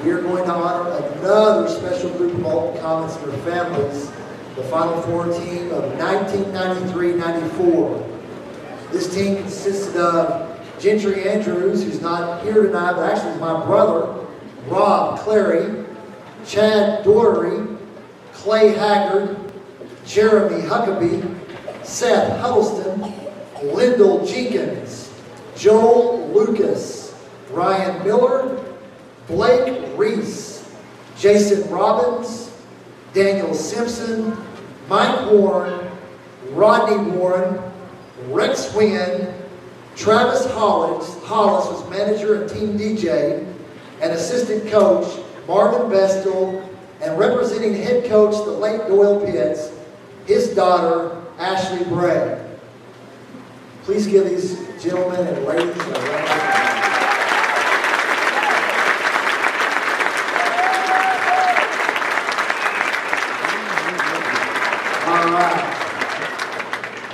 we are going to honor another special group of Alton Comets and their families, the Final Four team of 1993-94. This team consisted of Gentry Andrews, who's not here tonight, but actually is my brother, Rob Clary, Chad Doherty, Clay Haggard, Jeremy Huckabee, Seth Huddleston, Lyndall Jenkins, Joel Lucas, Ryan Miller, Blake Reese, Jason Robbins, Daniel Simpson, Mike Warren, Rodney Warren, Rex Wynn, Travis Hollis was manager and team DJ, and assistant coach Marvin Vestal, and representing head coach the late Doyle Pitts, his daughter Ashley Bray. Please give these gentlemen and ladies a round of applause. All right.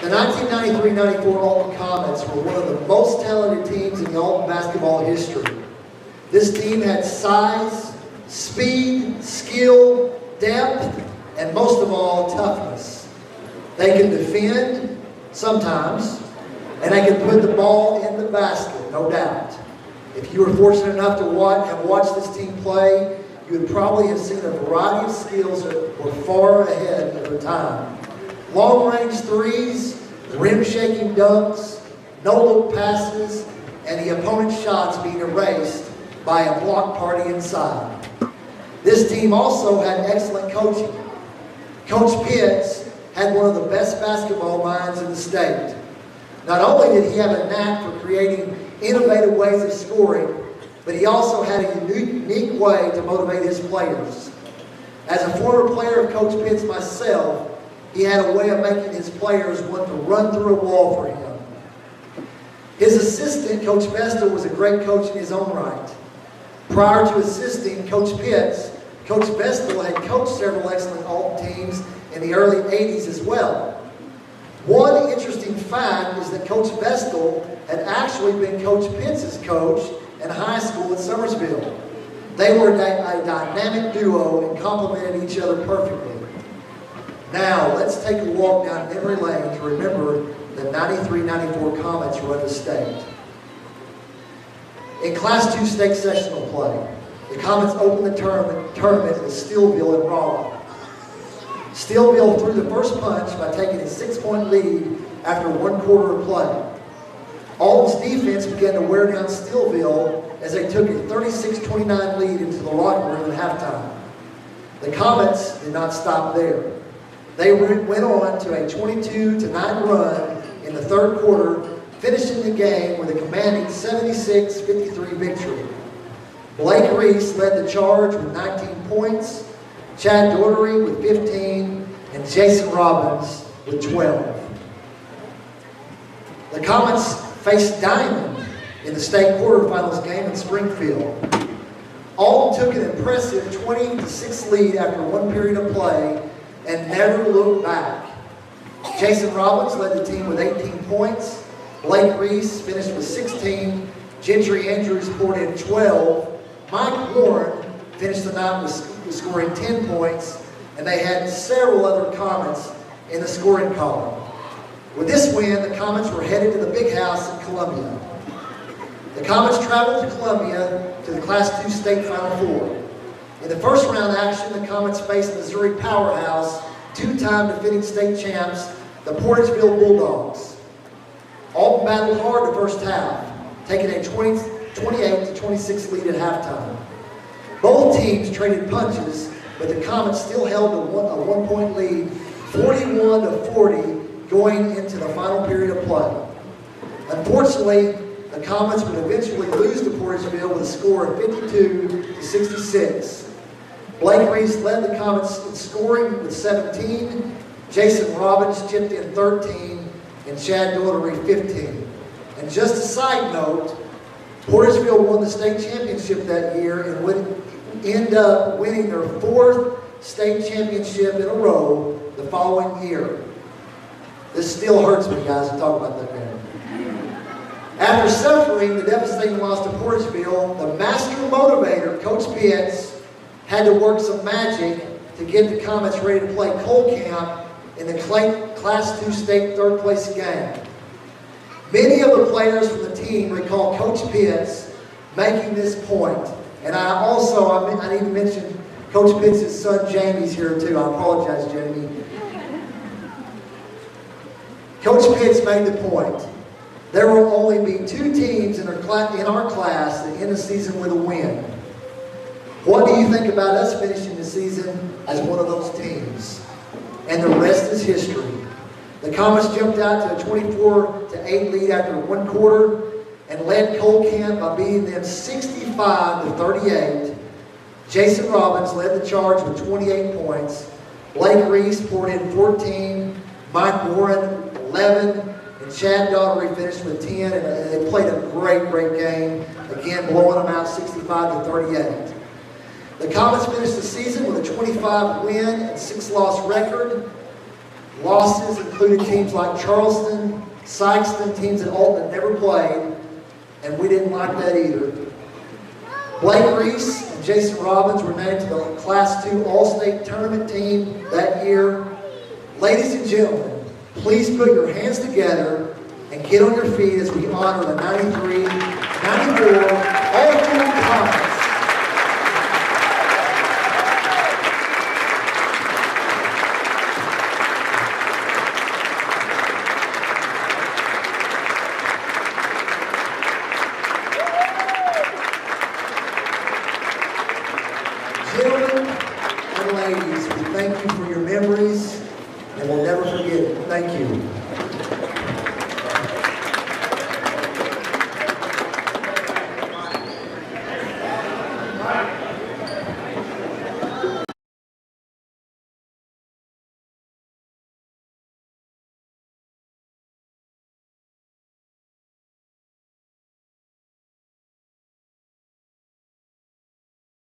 The 1993-94 Alton Comets were one of the most talented teams in the Alton basketball history. This team had size, speed, skill, depth, and most of all, toughness. They could defend, sometimes, and they could put the ball in the basket, no doubt. If you were fortunate enough to watch this team play, you would probably have seen a variety of skills that were far ahead of their time. Long-range threes, rim-shaking dunks, no-look passes, and the opponent's shots being erased by a block party inside. This team also had excellent coaching. Coach Pitts had one of the best basketball minds in the state. Not only did he have a knack for creating innovative ways of scoring, but he also had a unique way to motivate his players. As a former player of Coach Pitts myself, he had a way of making his players want to run through a wall for him. His assistant, Coach Vestal, was a great coach in his own right. Prior to assisting Coach Pitts, Coach Vestal had coached several excellent Alton teams in the early 80s as well. One interesting fact is that Coach Vestal had actually been Coach Pitts' coach in high school at Summersville. They were a dynamic duo and complemented each other perfectly. Now, let's take a walk down memory lane to remember the 93-94 Comets run the state. In Class II state sectional play, the Comets opened the tournament with Steelville and Rolla. Steelville threw the first punch by taking a 6-point lead after 1 quarter of play. Alton's defense began to wear down Steelville as they took a 36-29 lead into the locker room at halftime. The Comets did not stop there. They went on to a 22-9 run in the third quarter, finishing the game with a commanding 76-53 victory. Blake Reese led the charge with 19 points, Chad Doherty with 15, and Jason Robbins with 12. The Comets faced Diamond in the state quarterfinals game in Springfield. Alton took an impressive 20-6 lead after 1 period of play and never looked back. Jason Robbins led the team with 18 points. Blake Reese finished with 16. Gentry Andrews poured in 12. Mike Warren finished the night with scoring 10 points, and they had several other Comets in the scoring column. With this win, the Comets were headed to the Big House in Columbia. The Comets traveled to Columbia to the Class II State Final Four. In the first round action, the Comets faced Missouri powerhouse, 2-time defending state champs, the Portageville Bulldogs. Alton battled hard the first half, taking a 28-26 lead at halftime. Both teams traded punches, but the Comets still held a 1-point lead, 41-40, going into the final period of play. Unfortunately, the Comets would eventually lose to Portageville with a score of 52-66. Blake Reese led the Comets in scoring with 17, Jason Robbins chipped in 13, and Chad Doherty 15. And just a side note, Portageville won the state championship that year and would end up winning their 4th state championship in a row the following year. This still hurts me, guys, to talk about that game. After suffering the devastating loss to Porterville, the master motivator, Coach Pitts, had to work some magic to get the Comets ready to play Cole Camp in the Class II state third place game. Many of the players from the team recall Coach Pitts making this point. And I need to mention Coach Pitts' son Jamie's here too. I apologize, Jamie. Coach Pitts made the point. There will only be 2 teams in our class that end the season with a win. What do you think about us finishing the season as one of those teams? And the rest is history. The Comets jumped out to a 24-8 lead after 1 quarter and led Cole Camp by beating them 65-38. Jason Robbins led the charge with 28 points. Blake Reese poured in 14. Mike Warren 11. And Chad Daugherty finished with 10. And they played a great game. Again, blowing them out 65-38. The Comets finished the season with a 25-win and 6-loss record. Losses included teams like Charleston, Sykeston, teams that Alton never played, and we didn't like that either. Blake Reese and Jason Robbins were named to the Class II All-State Tournament team that year. Ladies and gentlemen, please put your hands together and get on your feet as we honor the 93-94 All-Field Comets. Gentlemen and ladies, we thank you for your memories, and we'll never forget it. Thank you.